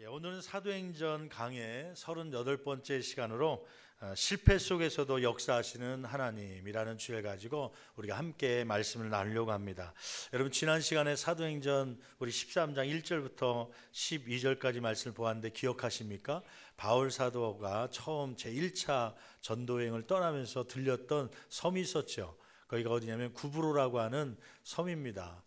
오늘은 사도행전 강의 38번째 시간으로 실패 속에서도 역사하시는 하나님이라는 주제를 가지고 우리가 함께 말씀을 나누려고 합니다. 여러분, 지난 시간에 사도행전 우리 13장 1절부터 12절까지 말씀을 보았는데 기억하십니까? 바울 사도가 처음 제1차 전도여행을 떠나면서 들렸던 섬이 있었죠. 거기가 어디냐면 구브로라고 하는 섬입니다.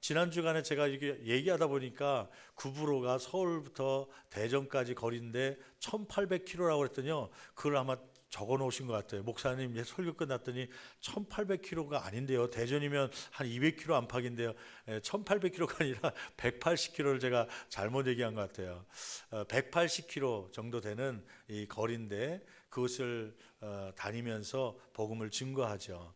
지난 주간에 제가 이렇게 얘기하다 보니까 구브로가 서울부터 대전까지 거리인데 1800km라고 그랬더니요, 그걸 아마 적어 놓으신 것 같아요. 목사님 설교 끝났더니 1800km가 아닌데요, 대전이면 한 200km 안팎인데요, 1800km가 아니라 180km를 제가 잘못 얘기한 것 같아요. 180km 정도 되는 이 거리인데 그것을 다니면서 복음을 증거하죠.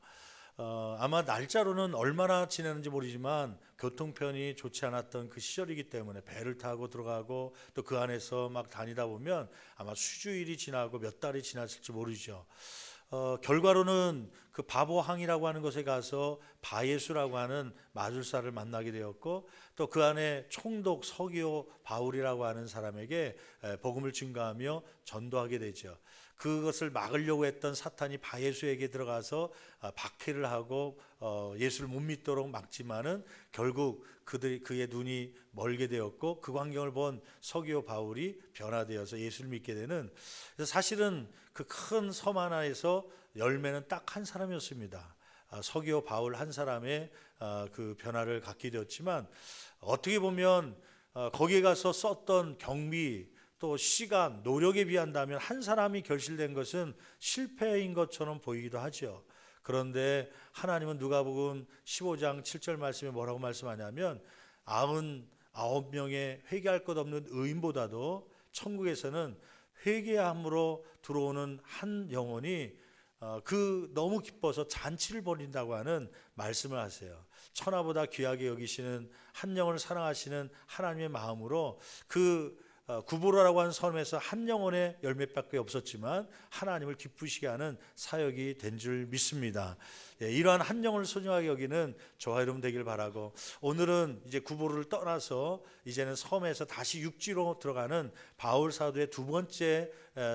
아마 날짜로는 얼마나 지내는지 모르지만 교통편이 좋지 않았던 그 시절이기 때문에 배를 타고 들어가고 또 그 안에서 막 다니다 보면 아마 수주일이 지나고 몇 달이 지났을지 모르죠. 결과로는 그 바보항이라고 하는 곳에 가서 바예수라고 하는 마술사를 만나게 되었고, 또 그 안에 총독 서기오 바울이라고 하는 사람에게 복음을 증거하며 전도하게 되죠. 그것을 막으려고 했던 사탄이 바예수에게 들어가서 박해를 하고 예수를 못 믿도록 막지만은 결국 그의 눈이 멀게 되었고, 그 광경을 본 서기오 바울이 변화되어서 예수를 믿게 되는, 그래서 사실은 그 큰 섬 하나에서 열매는 딱 한 사람이었습니다. 서기오 바울 한 사람의 그 변화를 갖게 되었지만, 어떻게 보면 거기에 가서 썼던 경비 또 시간, 노력에 비한다면 한 사람이 결실된 것은 실패인 것처럼 보이기도 하죠. 그런데 하나님은 누가복음 15장 7절 말씀에 뭐라고 말씀하냐면 99명의 회개할 것 없는 의인보다도 천국에서는 회개함으로 들어오는 한 영혼이 너무 기뻐서 잔치를 벌인다고 하는 말씀을 하세요. 천하보다 귀하게 여기시는 한 영혼을 사랑하시는 하나님의 마음으로 구브로라고 하는 섬에서 한 영혼의 열매밖에 없었지만 하나님을 기쁘시게 하는 사역이 된 줄 믿습니다. 이러한 한 영혼을 소중하게 여기는 저와 여러분 되길 바라고, 오늘은 이제 구브로를 떠나서 이제는 섬에서 다시 육지로 들어가는 바울 사도의 두 번째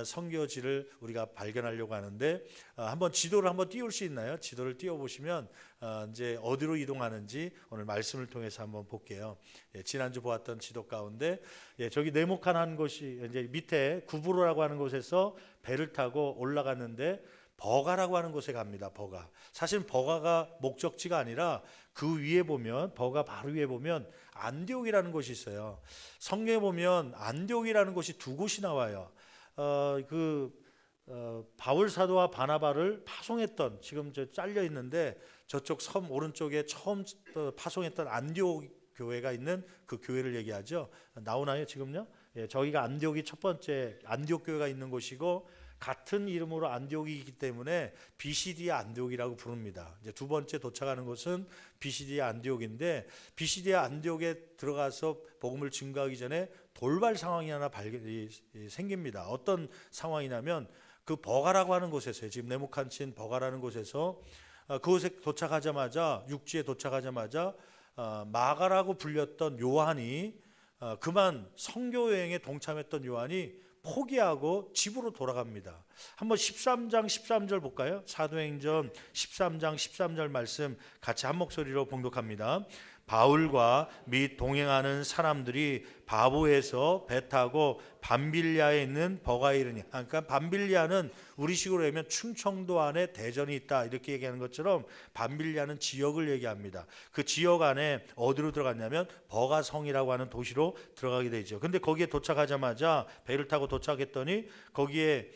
선교지를 우리가 발견하려고 하는데, 한번 지도를 한번 띄울 수 있나요? 지도를 띄워보시면 이제 어디로 이동하는지 오늘 말씀을 통해서 한번 볼게요. 지난주 보았던 지도 가운데 저기 네모칸한 곳이 이제 밑에 구브로라고 하는 곳에서 배를 타고 올라갔는데 버가라고 하는 곳에 갑니다. 버가. 사실 버가가 목적지가 아니라 그 위에 보면, 버가 바로 위에 보면 안디옥이라는 곳이 있어요. 성경에 보면 안디옥이라는 곳이 두 곳이 나와요. 바울 사도와 바나바를 파송했던, 지금 저 잘려 있는데 저쪽 섬 오른쪽에 처음 파송했던 안디옥 교회가 있는 그 교회를 얘기하죠. 나오나요 지금요? 저기가 안디옥이 첫 번째 안디옥 교회가 있는 곳이고, 같은 이름으로 안디옥이기 때문에 비시디아 안디옥이라고 부릅니다. 이제 두 번째 도착하는 곳은 비시디아 안디옥인데, 비시디아 안디옥에 들어가서 복음을 증거하기 전에 돌발 상황이 하나 생깁니다. 어떤 상황이냐면 그 버가라고 하는 곳에서요, 지금 네모칸 친 버가라는 곳에서 그곳에 도착하자마자, 육지에 도착하자마자 마가라고 불렸던 요한이, 그만 선교 여행에 동참했던 요한이 포기하고 집으로 돌아갑니다. 한번 13장 13절 볼까요? 사도행전 13장 13절 말씀 같이 한 목소리로 봉독합니다. 바울과 및 동행하는 사람들이 바보에서 배 타고 밤빌리아에 있는 버가에 이르니, 그러니까 밤빌리아는 우리식으로 하면 충청도 안에 대전이 있다 이렇게 얘기하는 것처럼 밤빌리아는 지역을 얘기합니다. 그 지역 안에 어디로 들어갔냐면 버가성이라고 하는 도시로 들어가게 되죠. 근데 거기에 도착하자마자 배를 타고 도착했더니 거기에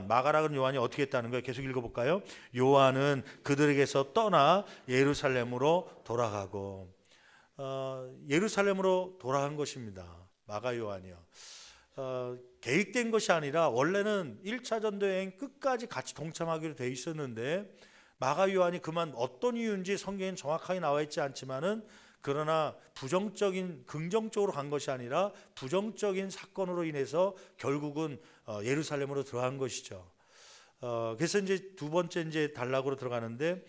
마가라는 요한이 어떻게 했다는 거예요? 계속 읽어볼까요? 요한은 그들에게서 떠나 예루살렘으로 돌아가고, 예루살렘으로 돌아간 것입니다. 마가 요한이요. 계획된 것이 아니라 원래는 1차 전도여행 끝까지 같이 동참하기로 돼 있었는데, 마가 요한이 그만 어떤 이유인지 성경엔 정확하게 나와 있지 않지만은, 그러나 긍정적으로 간 것이 아니라 부정적인 사건으로 인해서 결국은 예루살렘으로 들어간 것이죠. 그래서 이제 두 번째 이제 단락으로 들어가는데,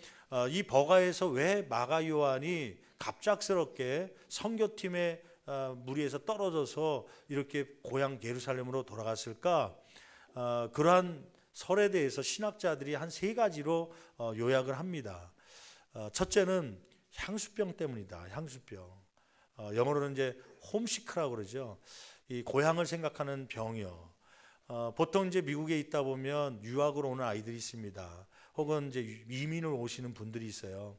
이 버가에서 왜 마가 요한이 갑작스럽게 선교팀에 무리에서 떨어져서 이렇게 고향 예루살렘으로 돌아갔을까? 그러한 설에 대해서 신학자들이 한 세 가지로 요약을 합니다. 첫째는 향수병 때문이다. 향수병. 영어로는 이제 홈시크라고 그러죠. 이 고향을 생각하는 병이요. 보통 이제 미국에 있다 보면 유학으로 오는 아이들이 있습니다. 혹은 이제 이민을 오시는 분들이 있어요.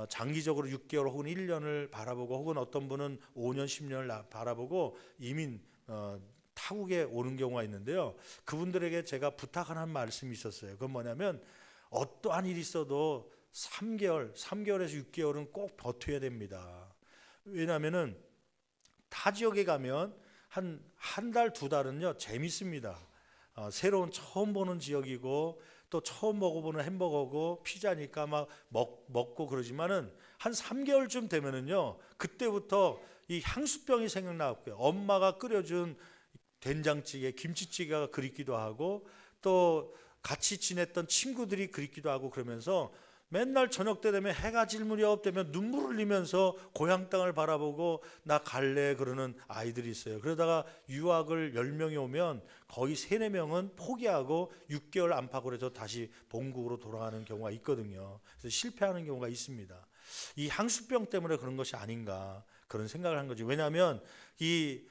장기적으로 6개월 혹은 1년을 바라보고, 혹은 어떤 분은 5년, 10년을 바라보고 이민 타국에 오는 경우가 있는데요. 그분들에게 제가 부탁하는 말씀이 있었어요. 그건 뭐냐면 어떠한 일이 있어도 3개월에서 6개월은 꼭 버텨야 됩니다. 왜냐하면은 타 지역에 가면 한 달, 두 달은요 재밌습니다. 새로운 처음 보는 지역이고 또 처음 먹어보는 햄버거고 피자니까 막 먹고 그러지만은 한 3개월쯤 되면은요 그때부터 이 향수병이 생각나고요. 엄마가 끓여준 된장찌개, 김치찌개가 그립기도 하고 또 같이 지냈던 친구들이 그립기도 하고 그러면서 맨날 저녁 때 되면 해가 질 무렵 되면 눈물 흘리면서 고향 땅을 바라보고 나 갈래 그러는 아이들이 있어요. 그러다가 유학을 10명이 오면 거의 3, 4명은 포기하고 6개월 안팎으로 해서 다시 본국으로 돌아가는 경우가 있거든요. 그래서 실패하는 경우가 있습니다. 이 향수병 때문에 그런 것이 아닌가 그런 생각을 한 거죠. 왜냐하면 이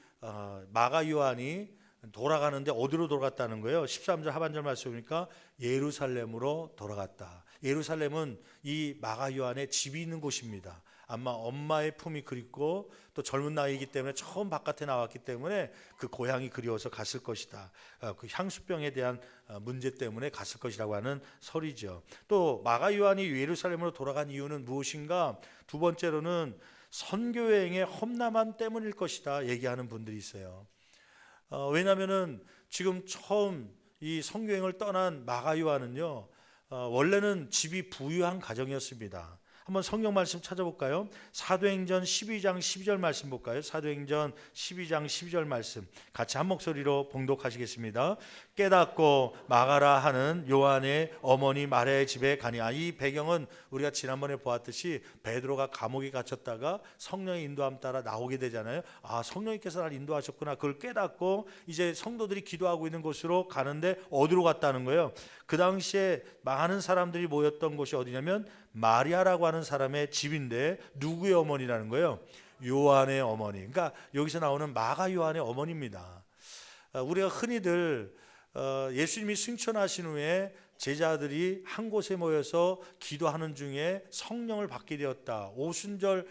마가 요한이 돌아가는데 어디로 돌아갔다는 거예요? 13절 하반절 말씀 보니까 예루살렘으로 돌아갔다. 예루살렘은 이 마가 요한의 집이 있는 곳입니다. 아마 엄마의 품이 그립고 또 젊은 나이이기 때문에 처음 바깥에 나왔기 때문에 그 고향이 그리워서 갔을 것이다. 그 향수병에 대한 문제 때문에 갔을 것이라고 하는 설이죠. 또 마가 요한이 예루살렘으로 돌아간 이유는 무엇인가? 두 번째로는 선교여행의 험난함 때문일 것이다 얘기하는 분들이 있어요. 왜냐하면은 지금 처음 이 선교여행을 떠난 마가 요한은요 원래는 집이 부유한 가정이었습니다. 한번 성경 말씀 찾아볼까요? 사도행전 12장 12절 말씀 볼까요? 사도행전 12장 12절 말씀 같이 한 목소리로 봉독하시겠습니다. 깨닫고 마가라 하는 요한의 어머니 마리아의 집에 가니, 이 배경은 우리가 지난번에 보았듯이 베드로가 감옥에 갇혔다가 성령의 인도함 따라 나오게 되잖아요. 성령님께서 나를 인도하셨구나. 그걸 깨닫고 이제 성도들이 기도하고 있는 곳으로 가는데 어디로 갔다는 거예요? 그 당시에 많은 사람들이 모였던 곳이 어디냐면 마리아라고 하는 사람의 집인데 누구의 어머니라는 거예요? 요한의 어머니. 그러니까 여기서 나오는 마가 요한의 어머니입니다. 우리가 흔히들 예수님이 승천하신 후에 제자들이 한 곳에 모여서 기도하는 중에 성령을 받게 되었다. 오순절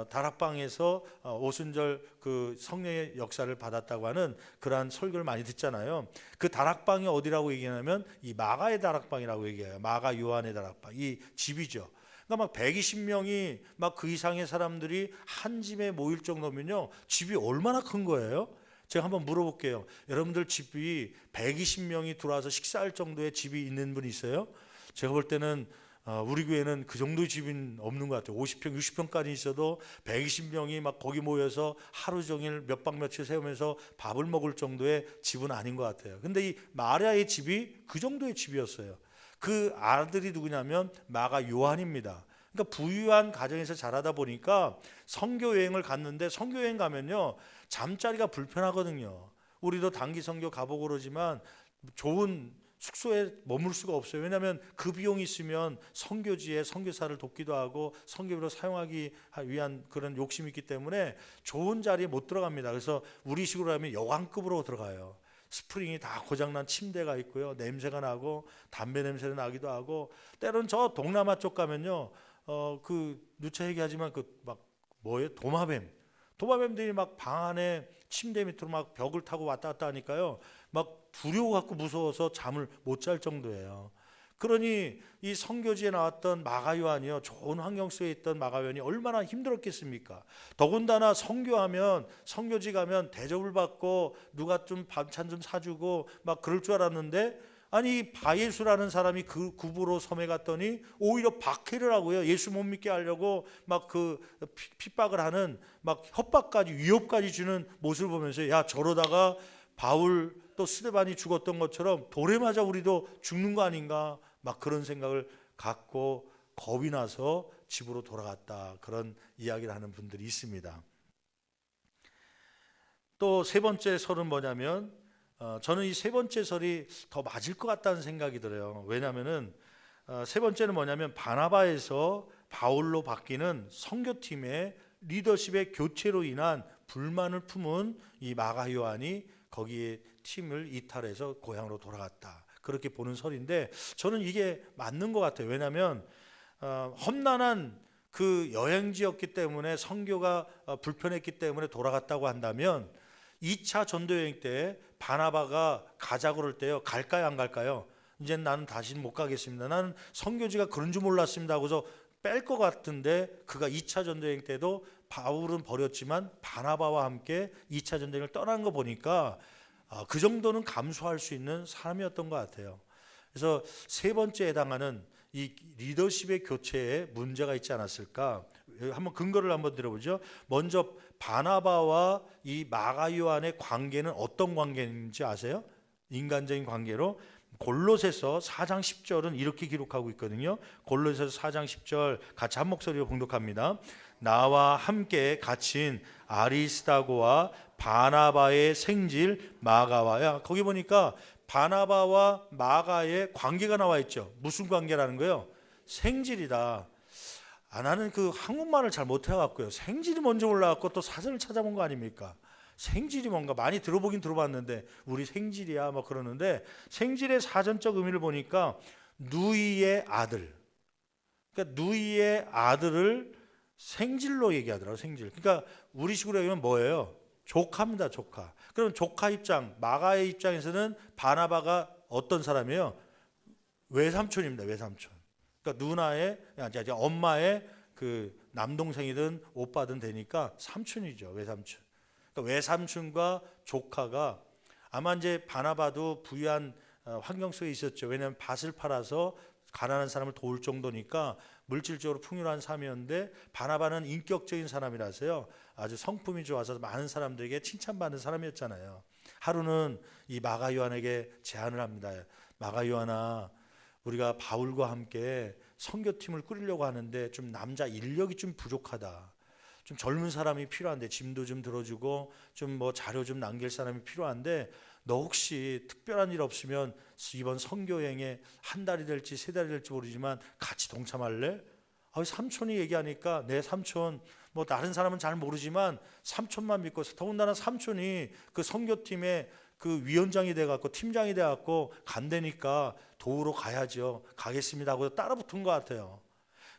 다락방에서 오순절 그 성령의 역사를 받았다고 하는 그러한 설교를 많이 듣잖아요. 그 다락방이 어디라고 얘기하냐면 이 마가의 다락방이라고 얘기해요. 마가 요한의 다락방. 이 집이죠. 그러니까 막 120명이 막 그 이상의 사람들이 한 집에 모일 정도면요. 집이 얼마나 큰 거예요? 제가 한번 물어볼게요. 여러분들 집이 120명이 들어와서 식사할 정도의 집이 있는 분 있어요? 제가 볼 때는 우리 교회는 그 정도의 집은 없는 것 같아요. 50평, 60평까지 있어도 120명이 막 거기 모여서 하루 종일 몇 박 며칠 세우면서 밥을 먹을 정도의 집은 아닌 것 같아요. 근데 이 마리아의 집이 그 정도의 집이었어요. 그 아들이 누구냐면 마가 요한입니다. 그러니까 부유한 가정에서 자라다 보니까 선교 여행을 갔는데, 선교 여행 가면요 잠자리가 불편하거든요. 우리도 단기 선교 가보고 그러지만 좋은 숙소에 머물 수가 없어요. 왜냐하면 그 비용이 있으면 선교지에 선교사를 돕기도 하고 선교비로 사용하기 위한 그런 욕심이 있기 때문에 좋은 자리에 못 들어갑니다. 그래서 우리식으로 하면 여관급으로 들어가요. 스프링이 다 고장난 침대가 있고요. 냄새가 나고 담배 냄새가 나기도 하고, 때로는 저 동남아 쪽 가면요 누차 얘기하지만 뭐예요? 도마뱀들이 막 방 안에 침대 밑으로 막 벽을 타고 왔다 갔다 하니까요 막 두려워갖고 무서워서 잠을 못 잘 정도예요. 그러니 이 선교지에 나왔던 마가 요한이요, 좋은 환경 속에 있던 마가 요한이 얼마나 힘들었겠습니까? 더군다나 선교하면, 선교지 가면 대접을 받고 누가 좀 반찬 좀 사주고 막 그럴 줄 알았는데, 아니 바예수라는 사람이 그 굽으로 섬에 갔더니 오히려 박해를 하고요, 예수 못 믿게 하려고 막 그 핍박을 하는, 막 협박까지 위협까지 주는 모습을 보면서 야, 저러다가 바울 또 스데반이 죽었던 것처럼 돌에 맞아 우리도 죽는 거 아닌가, 막 그런 생각을 갖고 겁이 나서 집으로 돌아갔다, 그런 이야기를 하는 분들이 있습니다. 또 세 번째 설은 뭐냐면 저는 이 세 번째 설이 더 맞을 것 같다는 생각이 들어요. 왜냐하면은 세 번째는 뭐냐면 바나바에서 바울로 바뀌는 선교팀의 리더십의 교체로 인한 불만을 품은 이 마가 요한이 거기에 팀을 이탈해서 고향으로 돌아갔다. 그렇게 보는 설인데 저는 이게 맞는 것 같아요. 왜냐하면 험난한 그 여행지였기 때문에 선교가 불편했기 때문에 돌아갔다고 한다면 2차 전도여행 때 바나바가 가자 그럴 때요, 갈까요 안 갈까요? 이제 나는 다시는 못 가겠습니다. 나는 선교지가 그런 줄 몰랐습니다 하고서 뺄 것 같은데 그가 2차 전도여행 때도 바울은 버렸지만 바나바와 함께 2차 전도여행을 떠나는 거 보니까 그 정도는 감수할 수 있는 사람이었던 것 같아요. 그래서 세 번째에 해당하는 이 리더십의 교체에 문제가 있지 않았을까? 한번 근거를 한번 들어보죠. 먼저 바나바와 이 마가 요한의 관계는 어떤 관계인지 아세요? 인간적인 관계로 골로새서 4장 10절은 이렇게 기록하고 있거든요. 골로새서 4장 10절 같이 한 목소리로 봉독합니다. 나와 함께 갇힌 아리스다고와 바나바의 생질 마가와야. 거기 보니까 바나바와 마가의 관계가 나와 있죠. 무슨 관계라는 거예요? 생질이다. 나는 그 한국말을 잘 못해갖고요, 생질이 먼저 올라왔고 또 사전을 찾아본 거 아닙니까? 생질이 뭔가 많이 들어보긴 들어봤는데 우리 생질이야 뭐 그러는데, 생질의 사전적 의미를 보니까 누이의 아들, 그러니까 누이의 아들을 생질로 얘기하더라고요. 생질. 그러니까 우리식으로 얘기하면 뭐예요? 조카입니다. 조카. 그럼 조카 입장, 마가의 입장에서는 바나바가 어떤 사람이에요? 외삼촌입니다. 외삼촌. 그러니까 누나의, 엄마의 그 남동생이든 오빠든 되니까 삼촌이죠. 외삼촌. 그러니까 외삼촌과 조카가 아마 이제 바나바도 부유한 환경 속에 있었죠. 왜냐하면 밭을 팔아서 가난한 사람을 도울 정도니까 물질적으로 풍요한 삶이었는데, 바나바는 인격적인 사람이라서요, 아주 성품이 좋아서 많은 사람들에게 칭찬받는 사람이었잖아요. 하루는 이 마가 요한에게 제안을 합니다. 마가 요한아, 우리가 바울과 함께 선교팀을 꾸리려고 하는데 좀 남자 인력이 좀 부족하다. 좀 젊은 사람이 필요한데, 짐도 좀 들어주고 좀 뭐 자료 좀 남길 사람이 필요한데, 너 혹시 특별한 일 없으면 이번 선교여행에 한 달이 될지 세 달이 될지 모르지만 같이 동참할래? 삼촌이 얘기하니까 내 삼촌, 뭐 다른 사람은 잘 모르지만 삼촌만 믿고, 더군다나 삼촌이 그 선교팀의 그 위원장이 돼갖고 팀장이 돼갖고 간다니까 도우러 가야죠. 가겠습니다 하고 따라 붙은 것 같아요.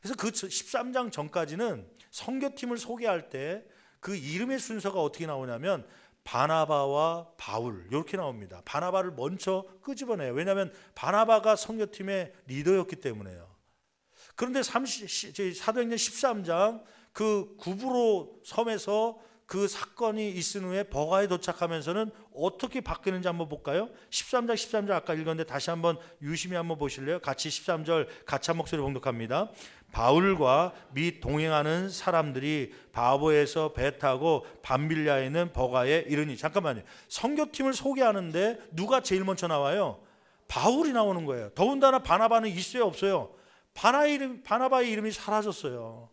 그래서 그 13장 전까지는 선교팀을 소개할 때 그 이름의 순서가 어떻게 나오냐면 바나바와 바울 이렇게 나옵니다. 바나바를 먼저 끄집어내요. 왜냐하면 바나바가 선교팀의 리더였기 때문에요. 그런데 사도행전 13장 그 구브로 섬에서 그 사건이 있은 후에 버가에 도착하면서는 어떻게 바뀌는지 한번 볼까요? 13장 아까 읽었는데 다시 한번 유심히 한번 보실래요? 같이 13절 같이 한 목소리 봉독합니다. 바울과 및 동행하는 사람들이 바보에서 배 타고 밤빌리아에 있는 버가에 이르니. 잠깐만요. 선교팀을 소개하는데 누가 제일 먼저 나와요? 바울이 나오는 거예요. 더군다나 바나바는 있어요 없어요? 바나바의 이름이 사라졌어요.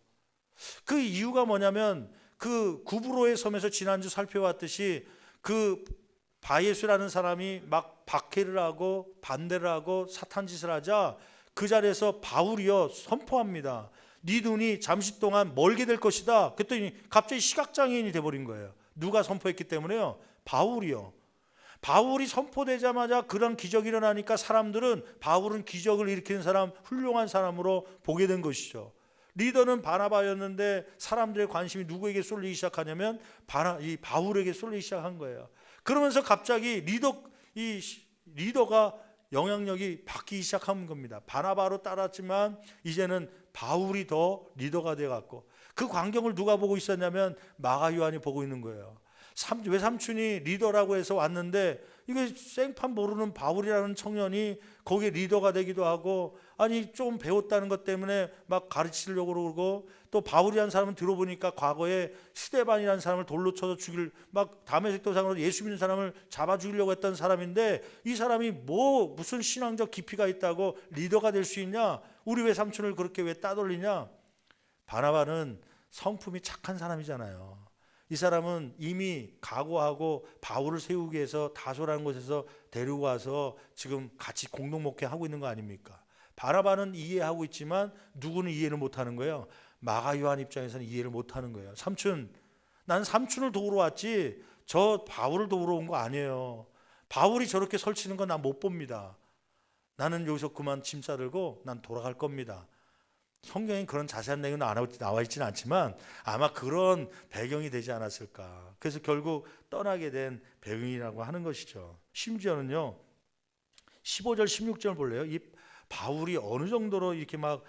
그 이유가 뭐냐면 그 구브로의 섬에서 지난주 살펴봤듯이 그 바예수라는 사람이 막 박해를 하고 반대를 하고 사탄 짓을 하자 그 자리에서 바울이요 선포합니다. 네 눈이 잠시 동안 멀게 될 것이다. 그랬더니 갑자기 시각장애인이 돼버린 거예요. 누가 선포했기 때문에요? 바울이요. 바울이 선포되자마자 그런 기적이 일어나니까 사람들은 바울은 기적을 일으키는 사람, 훌륭한 사람으로 보게 된 것이죠. 리더는 바나바였는데 사람들의 관심이 누구에게 쏠리기 시작하냐면 이 바울에게 쏠리기 시작한 거예요. 그러면서 갑자기 리더가 영향력이 바뀌기 시작한 겁니다. 바나바로 따랐지만 이제는 바울이 더 리더가 돼갖고, 그 광경을 누가 보고 있었냐면 마가 요한이 보고 있는 거예요. 외삼촌이 리더라고 해서 왔는데 이거 생판 모르는 바울이라는 청년이 거기에 리더가 되기도 하고, 아니 좀 배웠다는 것 때문에 막 가르치려고 그러고, 또 바울이라는 사람은 들어보니까 과거에 스데반이라는 사람을 돌로 쳐서 막 다메섹 도상으로 예수 믿는 사람을 잡아 죽이려고 했던 사람인데, 이 사람이 무슨 신앙적 깊이가 있다고 리더가 될 수 있냐? 우리 외삼촌을 그렇게 왜 따돌리냐? 바나바는 성품이 착한 사람이잖아요. 이 사람은 이미 각오하고 바울을 세우기 위해서 다소라는 곳에서 데리고 와서 지금 같이 공동 목회하고 있는 거 아닙니까? 바나바는 이해하고 있지만 누구는 이해를 못하는 거예요. 마가 요한 입장에서는 이해를 못하는 거예요. 삼촌, 난 삼촌을 도우러 왔지 저 바울을 도우러 온 거 아니에요. 바울이 저렇게 설치는 건 난 못 봅니다. 나는 여기서 그만 짐 싸들고 난 돌아갈 겁니다. 성경에 그런 자세한 내용은 나와 있지는 않지만 아마 그런 배경이 되지 않았을까. 그래서 결국 떠나게 된 배경이라고 하는 것이죠. 심지어는요 15절 16절 볼래요? 이 바울이 어느 정도로 이렇게 막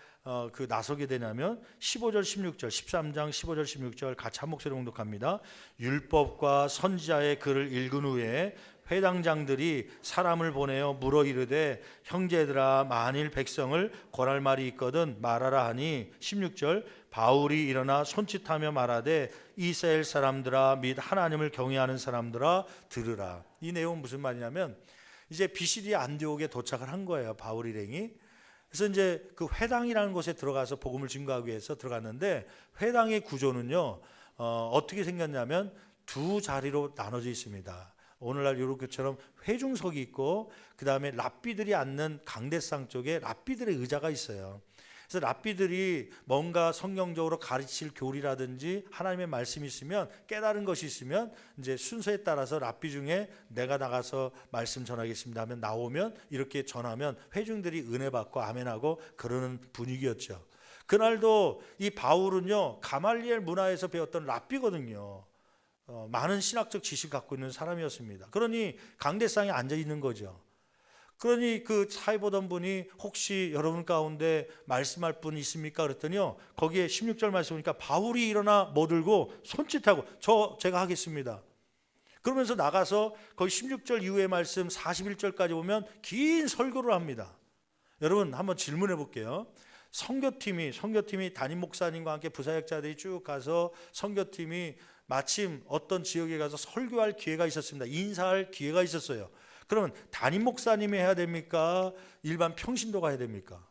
나서게 되냐면 15절 16절 13장 15절 16절 같이 한 목소리 봉독합니다. 율법과 선지자의 글을 읽은 후에 회당장들이 사람을 보내어 물어 이르되 형제들아 만일 백성을 권할 말이 있거든 말하라 하니 16절 바울이 일어나 손짓하며 말하되 이스라엘 사람들아 및 하나님을 경외하는 사람들아 들으라. 이 내용은 무슨 말이냐면 이제 BCD 안디옥에 도착을 한 거예요. 바울 일행이. 그래서 이제 그 회당이라는 곳에 들어가서 복음을 증거하기 위해서 들어갔는데 회당의 구조는요 어떻게 생겼냐면 두 자리로 나눠져 있습니다. 오늘날 이렇게처럼 회중석이 있고 그 다음에 랍비들이 앉는 강대상 쪽에 랍비들의 의자가 있어요. 그래서 랍비들이 뭔가 성경적으로 가르칠 교리라든지 하나님의 말씀이 있으면 깨달은 것이 있으면 이제 순서에 따라서 랍비 중에 내가 나가서 말씀 전하겠습니다 하면 나오면 이렇게 전하면 회중들이 은혜 받고 아멘하고 그러는 분위기였죠. 그날도 이 바울은요 가말리엘 문화에서 배웠던 랍비거든요. 많은 신학적 지식을 갖고 있는 사람이었습니다. 그러니 강대상에 앉아 있는 거죠. 그러니 그 사회 보던 분이 혹시 여러분 가운데 말씀할 분 있습니까? 그랬더니요 거기에 16절 말씀 보니까 바울이 일어나 뭐 들고 손짓하고 제가 하겠습니다. 그러면서 나가서 거기 16절 이후의 말씀 41절까지 보면 긴 설교를 합니다. 여러분 한번 질문해 볼게요. 선교팀이 담임 목사님과 함께 부사역자들이 쭉 가서 선교팀이 마침 어떤 지역에 가서 설교할 기회가 있었습니다. 인사할 기회가 있었어요. 그러면 담임 목사님이 해야 됩니까? 일반 평신도가 해야 됩니까?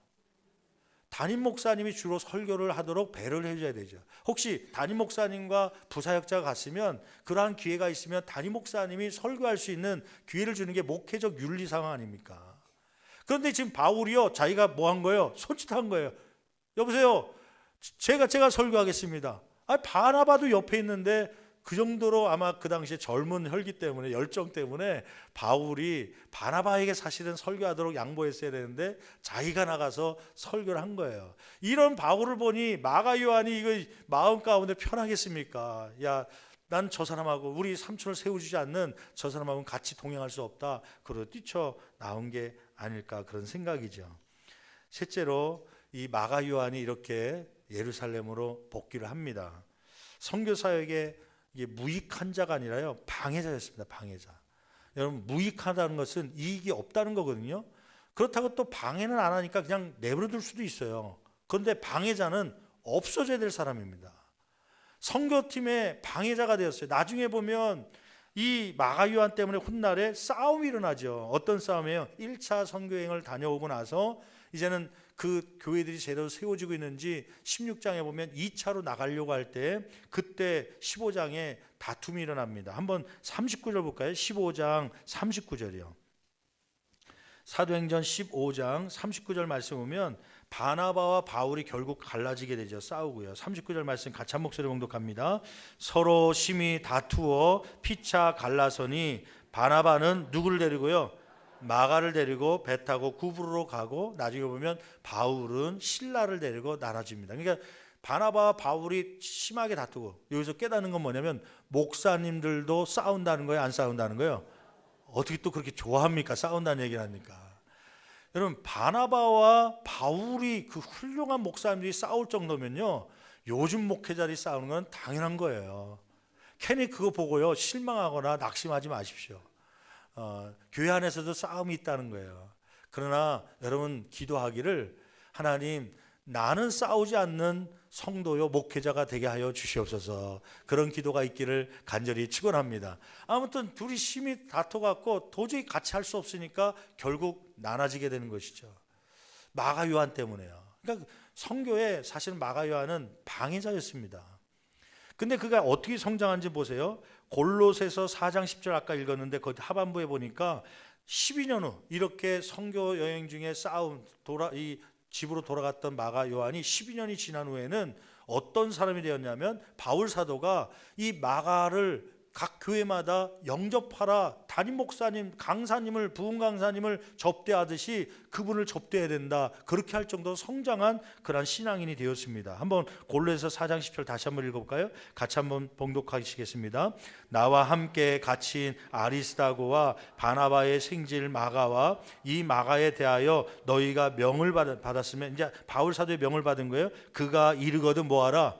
담임 목사님이 주로 설교를 하도록 배려를 해줘야 되죠. 혹시 담임 목사님과 부사역자가 갔으면 그러한 기회가 있으면 담임 목사님이 설교할 수 있는 기회를 주는 게 목회적 윤리 상황 아닙니까? 그런데 지금 바울이요 자기가 뭐 한 거예요? 손짓한 거예요. 여보세요, 제가 설교하겠습니다. 바나바도 옆에 있는데 그 정도로 아마 그 당시에 젊은 혈기 때문에 열정 때문에 바울이 바나바에게 사실은 설교하도록 양보했어야 되는데 자기가 나가서 설교를 한 거예요. 이런 바울을 보니 마가 요한이 이거 마음 가운데 편하겠습니까? 야, 난 저 사람하고 우리 삼촌을 세워주지 않는 저 사람하고는 같이 동행할 수 없다. 그러고 뛰쳐 나온 게 아닐까 그런 생각이죠. 실제로 이 마가 요한이 이렇게 예루살렘으로 복귀를 합니다. 선교 사역에 이게 무익한 자가 아니라요 방해자였습니다. 방해자. 여러분 무익하다는 것은 이익이 없다는 거거든요. 그렇다고 또 방해는 안 하니까 그냥 내버려둘 수도 있어요. 그런데 방해자는 없어져야 될 사람입니다. 선교팀의 방해자가 되었어요. 나중에 보면 이 마가 요한 때문에 훗날에 싸움이 일어나죠. 어떤 싸움이에요? 1차 선교행을 다녀오고 나서 이제는 그 교회들이 제대로 세워지고 있는지 16장에 보면 2차로 나가려고 할 때 그때 15장에 다툼이 일어납니다. 한번 39절 볼까요? 15장 39절이요. 사도행전 15장 39절 말씀 보면 바나바와 바울이 결국 갈라지게 되죠. 싸우고요. 39절 말씀 같이 한 목소리 봉독합니다. 서로 심히 다투어 피차 갈라서니 바나바는 누구를 데리고요? 마가를 데리고 배 타고 구브로로 가고 나중에 보면 바울은 실라를 데리고 나눠집니다. 그러니까 바나바와 바울이 심하게 다투고 여기서 깨닫는 건 뭐냐면 목사님들도 싸운다는 거예요? 안 싸운다는 거예요? 어떻게 또 그렇게 좋아합니까? 싸운다는 얘기를 합니까? 여러분 바나바와 바울이 그 훌륭한 목사님들이 싸울 정도면요 요즘 목회자들이 싸우는 건 당연한 거예요. 괜히 그거 보고요 실망하거나 낙심하지 마십시오. 교회 안에서도 싸움이 있다는 거예요. 그러나 여러분 기도하기를 하나님 나는 싸우지 않는 성도요 목회자가 되게 하여 주시옵소서. 그런 기도가 있기를 간절히 축원합니다. 아무튼 둘이 심히 다퉈갖고 도저히 같이 할 수 없으니까 결국 나눠지게 되는 것이죠. 마가 요한 때문에요. 그러니까 성교에 사실 마가 요한은 방해자였습니다. 근데 그가 어떻게 성장한지 보세요. 골로새서 4장 10절 아까 읽었는데 거기 하반부에 보니까 12년 후 이렇게 선교 여행 중에 이 집으로 돌아갔던 마가 요한이 12년이 지난 후에는 어떤 사람이 되었냐면 바울 사도가 이 마가를 각 교회마다 영접하라, 담임 목사님, 강사님을, 부흥 강사님을 접대하듯이 그분을 접대해야 된다. 그렇게 할 정도로 성장한 그런 신앙인이 되었습니다. 한번 골로새서 4장 10절 다시 한번 읽어볼까요? 같이 한번 봉독하시겠습니다. 나와 함께 갇힌 아리스다고와 바나바의 생질 마가와 이 마가에 대하여 너희가 명을 받았으면, 이제 바울 사도의 명을 받은 거예요. 그가 이르거든 뭐하라?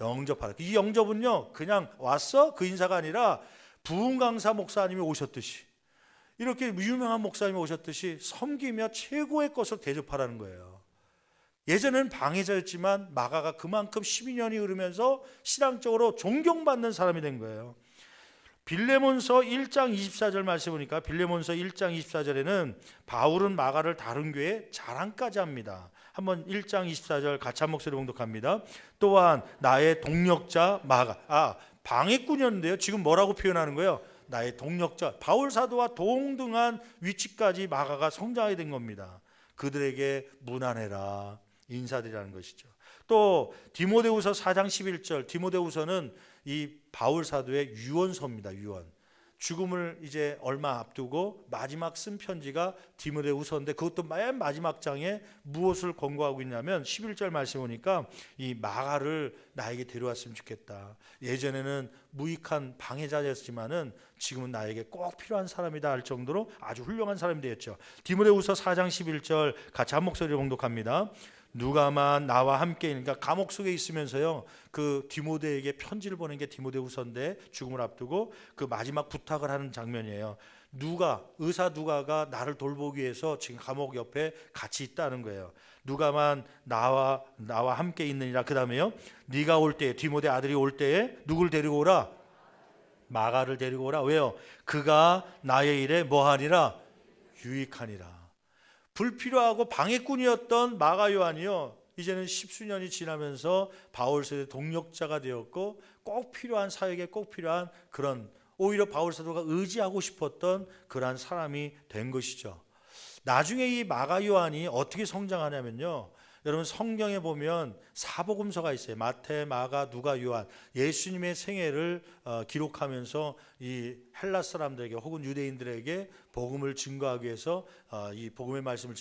영접하라. 이 영접은요 그냥 왔어? 그 인사가 아니라 부흥 강사 목사님이 오셨듯이, 이렇게 유명한 목사님이 오셨듯이 섬기며 최고의 것을 대접하라는 거예요. 예전에는 방해자였지만 마가가 그만큼 12년이 흐르면서 신앙적으로 존경받는 사람이 된 거예요. 빌레몬서 1장 24절 말씀 보니까 빌레몬서 1장 24절에는 바울은 마가를 다른 교회에 자랑까지 합니다. 한번 1장 24절 같이 한 목소리 봉독합니다. 또한 나의 동력자 마가, 방해꾼이었는데요 지금 뭐라고 표현하는 거예요? 나의 동력자. 바울 사도와 동등한 위치까지 마가가 성장하게 된 겁니다. 그들에게 문안해라 인사드리라는 것이죠. 또 디모데후서 4장 11절, 디모데후서는 이 바울 사도의 유언서입니다. 유언. 죽음을 이제 얼마 앞두고 마지막 쓴 편지가 디모데후서인데, 그것도 맨 마지막 장에 무엇을 권고하고 있냐면 11절 말씀 보니까 이 마가를 나에게 데려왔으면 좋겠다. 예전에는 무익한 방해자였지만은 지금은 나에게 꼭 필요한 사람이다 할 정도로 아주 훌륭한 사람이 되었죠. 디모데후서 4장 11절 같이 한 목소리로 봉독합니다. 누가만 나와 함께, 그러니까 감옥 속에 있으면서요 그 디모데에게 편지를 보낸 게 디모데후서인데, 죽음을 앞두고 그 마지막 부탁을 하는 장면이에요. 의사 누가가 나를 돌보기 위해서 지금 감옥 옆에 같이 있다는 거예요. 누가만 나와 함께 있느니라. 그 다음에요, 네가 올 때에, 디모데 아들이 올 때에 누굴 데리고 오라? 마가를 데리고 오라. 왜요? 그가 나의 일에 뭐하니라? 유익하니라. 불필요하고 방해꾼이었던 마가 요한이요 이제는 십수년이 지나면서 바울 사도의 동력자가 되었고, 꼭 필요한 사역에 꼭 필요한 그런, 오히려 바울 사도가 의지하고 싶었던 그러한 사람이 된 것이죠. 나중에 이 마가 요한이 어떻게 성장하냐면요, 여러분 성경에 보면 사복음서가 있어요. 마태, 마가, 누가, 요한. 예수님의 생애를 기록하면서 이 헬라 사람들에게 혹은 유대인들에게 복음을 증거하기 위해서 이 복음의 말씀을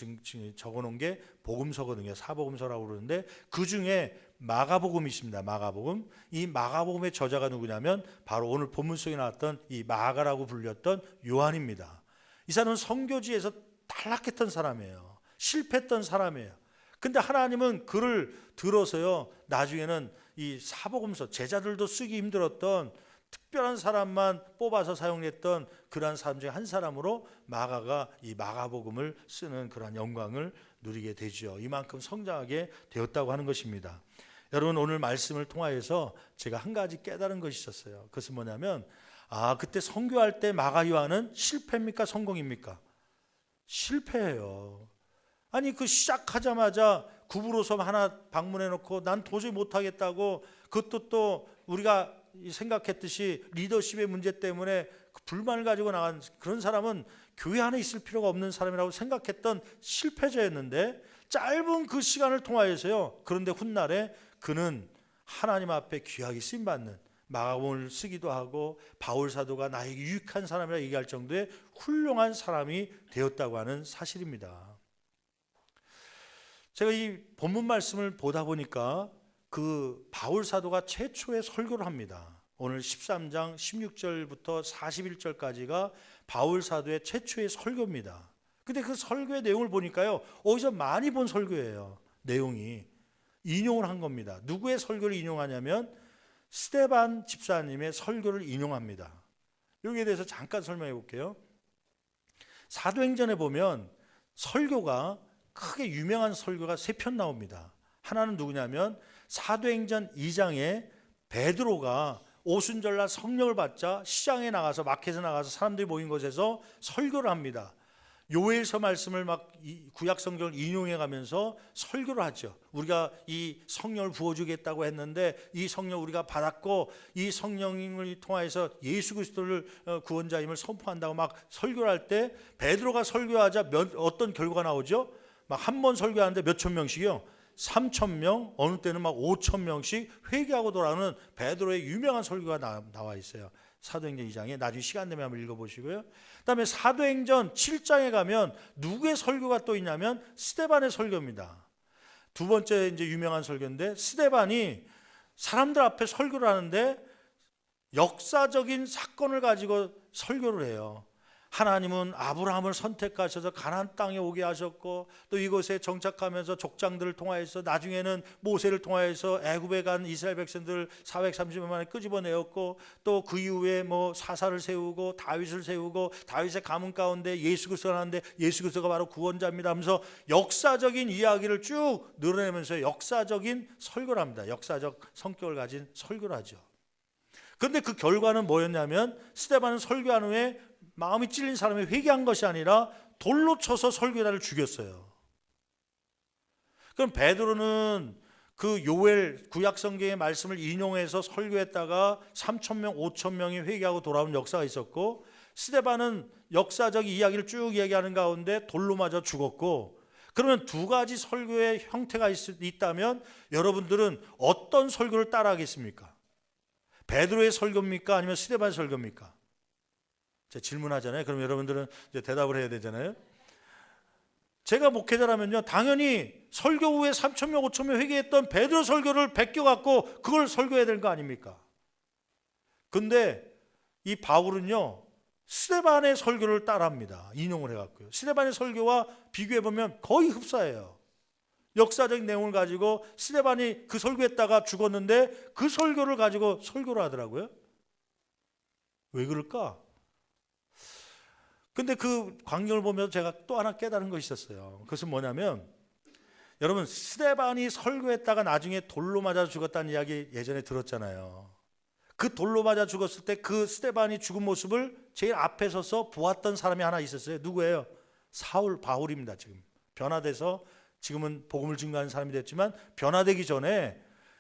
적어놓은 게 복음서거든요. 사복음서라고 그러는데 그 중에 마가복음이 있습니다. 마가복음. 이 마가복음의 저자가 누구냐면 바로 오늘 본문 속에 나왔던 이 마가라고 불렸던 요한입니다. 이 사람은 선교지에서 탈락했던 사람이에요. 실패했던 사람이에요. 근데 하나님은 그를 들어서요 나중에는 이 사복음서, 제자들도 쓰기 힘들었던 특별한 사람만 뽑아서 사용했던 그러한 사람 중에 한 사람으로 마가가 이 마가복음을 쓰는 그러한 영광을 누리게 되죠. 이만큼 성장하게 되었다고 하는 것입니다. 여러분, 오늘 말씀을 통하여서 제가 한 가지 깨달은 것이 있었어요. 그것은 뭐냐면 그때 선교할 때 마가 요한은 실패입니까? 성공입니까? 실패예요. 아니 그 시작하자마자 구부로섬 하나 방문해 놓고 난 도저히 못하겠다고, 그것도 또 우리가 생각했듯이 리더십의 문제 때문에 그 불만을 가지고 나간 그런 사람은 교회 안에 있을 필요가 없는 사람이라고 생각했던 실패자였는데, 짧은 그 시간을 통하여서요 그런데 훗날에 그는 하나님 앞에 귀하게 쓰임받는, 마가복음을 쓰기도 하고 바울 사도가 나에게 유익한 사람이라 얘기할 정도의 훌륭한 사람이 되었다고 하는 사실입니다. 제가 이 본문 말씀을 보다 보니까 그 바울 사도가 최초의 설교를 합니다. 오늘 13장 16절부터 41절까지가 바울 사도의 최초의 설교입니다. 근데 그 설교의 내용을 보니까요 어디서 많이 본 설교예요. 내용이 인용을 한 겁니다. 누구의 설교를 인용하냐면 스데반 집사님의 설교를 인용합니다. 여기에 대해서 잠깐 설명해 볼게요. 사도행전에 보면 설교가 크게 유명한 설교가 3편 나옵니다. 하나는 누구냐면 사도행전 2장에 베드로가 오순절날 성령을 받자 시장에 나가서, 마켓에 나가서 사람들이 모인 곳에서 설교를 합니다. 요엘서 말씀을 막 구약 성경을 인용해 가면서 설교를 하죠. 우리가 이 성령을 부어주겠다고 했는데 이 성령 우리가 받았고 이 성령을 통하여서 예수 그리스도를 구원자임을 선포한다고 막 설교를 할 때 베드로가 설교하자 어떤 결과가 나오죠? 막 한 번 설교하는데 몇천 명씩이요. 3,000명, 어느 때는 막 5,000명씩 회개하고 돌아오는 베드로의 유명한 설교가 나와 있어요. 사도행전 2장에 나중에 시간 되면 한번 읽어보시고요. 그다음에 사도행전 7장에 가면 누구의 설교가 또 있냐면 스데반의 설교입니다. 두 번째 이제 유명한 설교인데 스데반이 사람들 앞에 설교를 하는데 역사적인 사건을 가지고 설교를 해요. 하나님은 아브라함을 선택하셔서 가나안 땅에 오게 하셨고 또 이곳에 정착하면서 족장들을 통하여서 나중에는 모세를 통하여서 애굽에 간 이스라엘 백성들을 430년 만에 끄집어내었고 또 그 이후에 뭐 사사를 세우고 다윗을 세우고 다윗의 가문 가운데 예수 그리스도가 나왔는데 예수 그리스도가 바로 구원자입니다 하면서 역사적인 이야기를 쭉 늘어내면서 역사적인 설교를 합니다. 역사적 성격을 가진 설교를 하죠. 그런데 그 결과는 뭐였냐면 스데반은 설교한 후에 마음이 찔린 사람이 회개한 것이 아니라 돌로 쳐서 설교자를 죽였어요. 그럼 베드로는 그 요엘 구약 성경의 말씀을 인용해서 설교했다가 3,000명, 5,000명이 회개하고 돌아온 역사가 있었고 스데반은 역사적 이야기를 쭉 얘기하는 가운데 돌로 맞아 죽었고 그러면 두 가지 설교의 형태가 있다면 여러분들은 어떤 설교를 따라하겠습니까? 베드로의 설교입니까? 아니면 스데반 설교입니까? 제가 질문하잖아요. 그럼 여러분들은 이제 대답을 해야 되잖아요. 제가 목회자라면요, 당연히 설교 후에 3,000명, 5,000명 회개했던 베드로 설교를 베껴갖고 그걸 설교해야 되는 거 아닙니까? 근데 이 바울은요, 스데반의 설교를 따라합니다. 인용을 해갖고요. 스데반의 설교와 비교해보면 거의 흡사해요. 역사적인 내용을 가지고 스데반이 그 설교했다가 죽었는데 그 설교를 가지고 설교를 하더라고요. 왜 그럴까? 근데 그 광경을 보면서 제가 또 하나 깨달은 것이 있었어요. 그것은 뭐냐면 여러분 스데반이 설교했다가 나중에 돌로 맞아 죽었다는 이야기 예전에 들었잖아요. 그 돌로 맞아 죽었을 때 그 스데반이 죽은 모습을 제일 앞에 서서 보았던 사람이 하나 있었어요. 누구예요? 사울, 바울입니다. 지금 변화돼서 지금은 복음을 증거하는 사람이 됐지만 변화되기 전에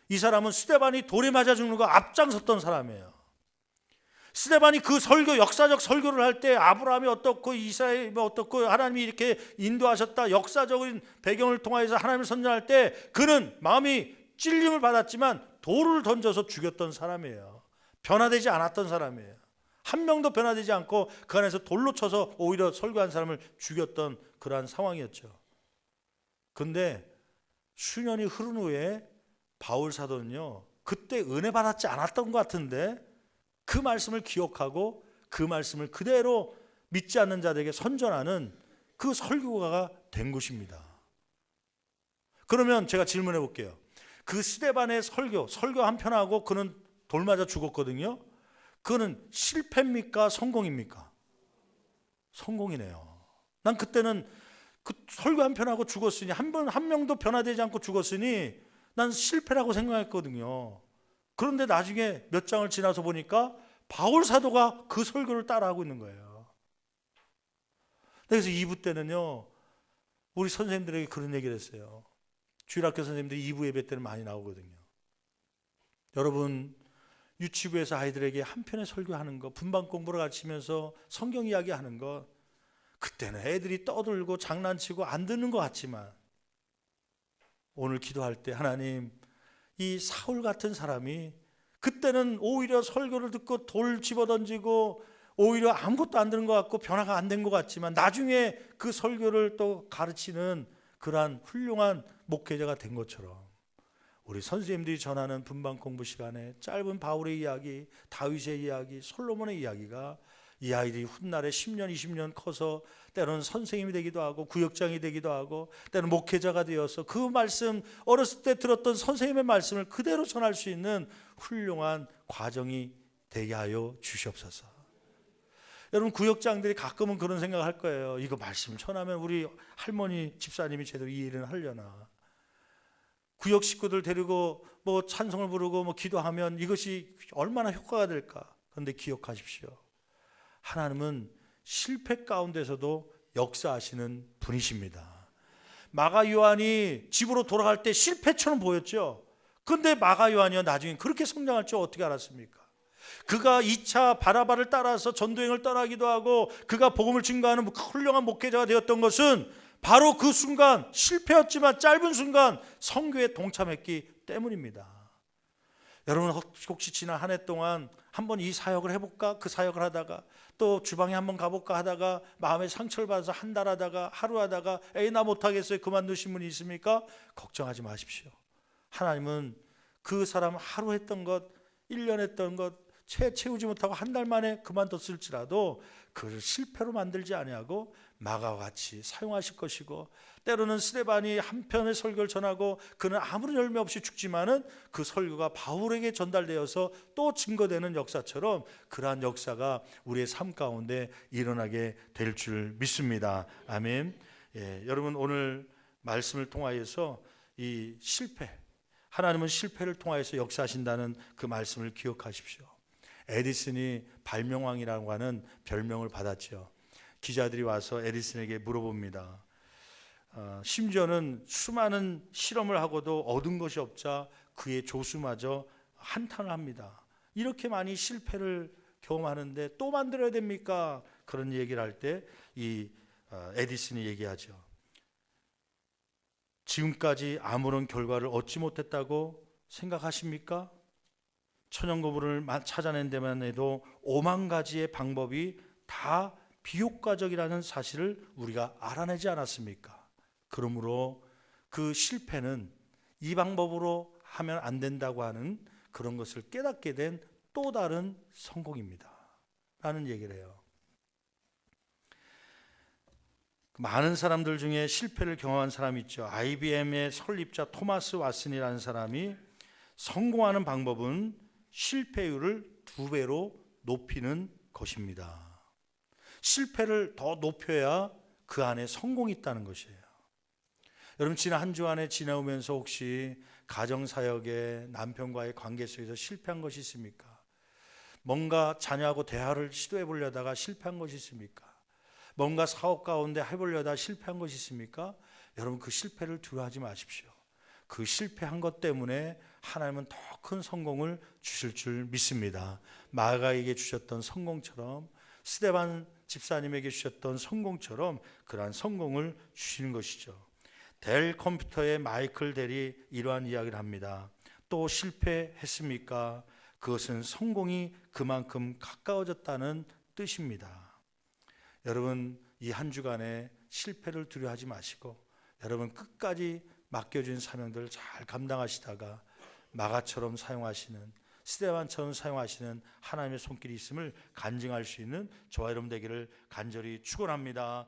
이 사람은 스데반이 돌에 맞아 죽는 거 앞장섰던 사람이에요. 스데반이 그 설교, 역사적 설교를 할 때 아브라함이 어떻고 이스라엘이 어떻고 하나님이 이렇게 인도하셨다 역사적인 배경을 통해서 하나님을 선전할 때 그는 마음이 찔림을 받았지만 돌을 던져서 죽였던 사람이에요. 변화되지 않았던 사람이에요. 한 명도 변화되지 않고 그 안에서 돌로 쳐서 오히려 설교한 사람을 죽였던 그러한 상황이었죠. 그런데 수년이 흐른 후에 바울 사도는요, 그때 은혜 받았지 않았던 것 같은데 그 말씀을 기억하고 그 말씀을 그대로 믿지 않는 자들에게 선전하는 그 설교가가 된 것입니다. 그러면 제가 질문해 볼게요. 그 스데반의 설교 한편하고 그는 돌 맞아 죽었거든요. 그는 실패입니까? 성공입니까? 성공이네요. 난 그때는 그 설교 한편하고 죽었으니 한 명도 변화되지 않고 죽었으니 난 실패라고 생각했거든요. 그런데 나중에 몇 장을 지나서 보니까 바울 사도가 그 설교를 따라하고 있는 거예요. 그래서 2부 때는요, 우리 선생님들에게 그런 얘기를 했어요. 주일학교 선생님들이 2부 예배 때는 많이 나오거든요. 여러분, 유치부에서 아이들에게 한편의 설교하는 거, 분반 공부를 가르치면서 성경 이야기하는 거, 그때는 애들이 떠들고 장난치고 안 듣는 것 같지만 오늘 기도할 때 하나님, 이 사울 같은 사람이 그때는 오히려 설교를 듣고 돌 집어던지고 오히려 아무것도 안 되는 것 같고 변화가 안 된 것 같지만 나중에 그 설교를 또 가르치는 그러한 훌륭한 목회자가 된 것처럼 우리 선생님들이 전하는 분반 공부 시간에 짧은 바울의 이야기, 다윗의 이야기, 솔로몬의 이야기가 이 아이들이 훗날에 10년, 20년 커서 때로는 선생님이 되기도 하고 구역장이 되기도 하고 때로는 목회자가 되어서 그 말씀, 어렸을 때 들었던 선생님의 말씀을 그대로 전할 수 있는 훌륭한 과정이 되게 하여 주시옵소서. 여러분, 구역장들이 가끔은 그런 생각을 할 거예요. 이거 말씀 전하면 우리 할머니 집사님이 제대로 이해를 하려나. 구역 식구들 데리고 뭐 찬송을 부르고 뭐 기도하면 이것이 얼마나 효과가 될까. 그런데 기억하십시오. 하나님은 실패 가운데서도 역사하시는 분이십니다. 마가 요한이 집으로 돌아갈 때 실패처럼 보였죠. 근데 마가 요한이요 나중에 그렇게 성장할 줄 어떻게 알았습니까? 그가 2차 바나바를 따라서 전도행을 떠나기도 하고 그가 복음을 증거하는 훌륭한 목회자가 되었던 것은 바로 그 순간, 실패였지만 짧은 순간 선교에 동참했기 때문입니다. 여러분 혹시 지난 한 해 동안 한번 이 사역을 해볼까? 그 사역을 하다가 또 주방에 한번 가볼까 하다가 마음에 상처를 받아서 한 달 하다가 하루 하다가 에이 나 못하겠어요 그만두신 분이 있습니까? 걱정하지 마십시오. 하나님은 그 사람 하루 했던 것 1년 했던 것 채우지 못하고 한 달 만에 그만뒀을지라도 그를 실패로 만들지 아니하고 마가와 같이 사용하실 것이고, 때로는 스데반이 한편의 설교를 전하고 그는 아무런 열매 없이 죽지만은 그 설교가 바울에게 전달되어서 또 증거되는 역사처럼 그러한 역사가 우리의 삶 가운데 일어나게 될 줄 믿습니다. 아멘. 여러분 오늘 말씀을 통하여서 이 실패, 하나님은 실패를 통하여서 역사하신다는 그 말씀을 기억하십시오. 에디슨이 발명왕이라고 하는 별명을 받았죠. 기자들이 와서 에디슨에게 물어봅니다. 심지어는 수많은 실험을 하고도 얻은 것이 없자 그의 조수마저 한탄을 합니다. 이렇게 많이 실패를 경험하는데 또 만들어야 됩니까? 그런 얘기를 할 때 이 에디슨이 얘기하죠. 지금까지 아무런 결과를 얻지 못했다고 생각하십니까? 천연고무를 찾아낸 데만 해도 5만 가지의 방법이 다 비효과적이라는 사실을 우리가 알아내지 않았습니까? 그러므로 그 실패는 이 방법으로 하면 안 된다고 하는 그런 것을 깨닫게 된 또 다른 성공입니다 라는 얘기를 해요. 많은 사람들 중에 실패를 경험한 사람이 있죠. IBM의 설립자 토마스 왓슨이라는 사람이 성공하는 방법은 실패율을 2배로 높이는 것입니다. 실패를 더 높여야 그 안에 성공이 있다는 것이에요. 여러분 지난 한 주간에 지나오면서 혹시 가정사역에 남편과의 관계 속에서 실패한 것이 있습니까? 뭔가 자녀하고 대화를 시도해 보려다가 실패한 것이 있습니까? 뭔가 사업 가운데 해보려다 실패한 것이 있습니까? 여러분 그 실패를 두려워하지 마십시오. 그 실패한 것 때문에 하나님은 더 큰 성공을 주실 줄 믿습니다. 마가에게 주셨던 성공처럼, 스데반 집사님에게 주셨던 성공처럼 그러한 성공을 주시는 것이죠. 델 컴퓨터의 마이클 델이 이러한 이야기를 합니다. 또 실패했습니까? 그것은 성공이 그만큼 가까워졌다는 뜻입니다. 여러분 이 한 주간에 실패를 두려워하지 마시고 여러분 끝까지 맡겨진 사명들을 잘 감당하시다가 마가처럼 사용하시는, 스데반처럼 사용하시는 하나님의 손길이 있음을 간증할 수 있는 저와 여러분 되기를 간절히 축원합니다.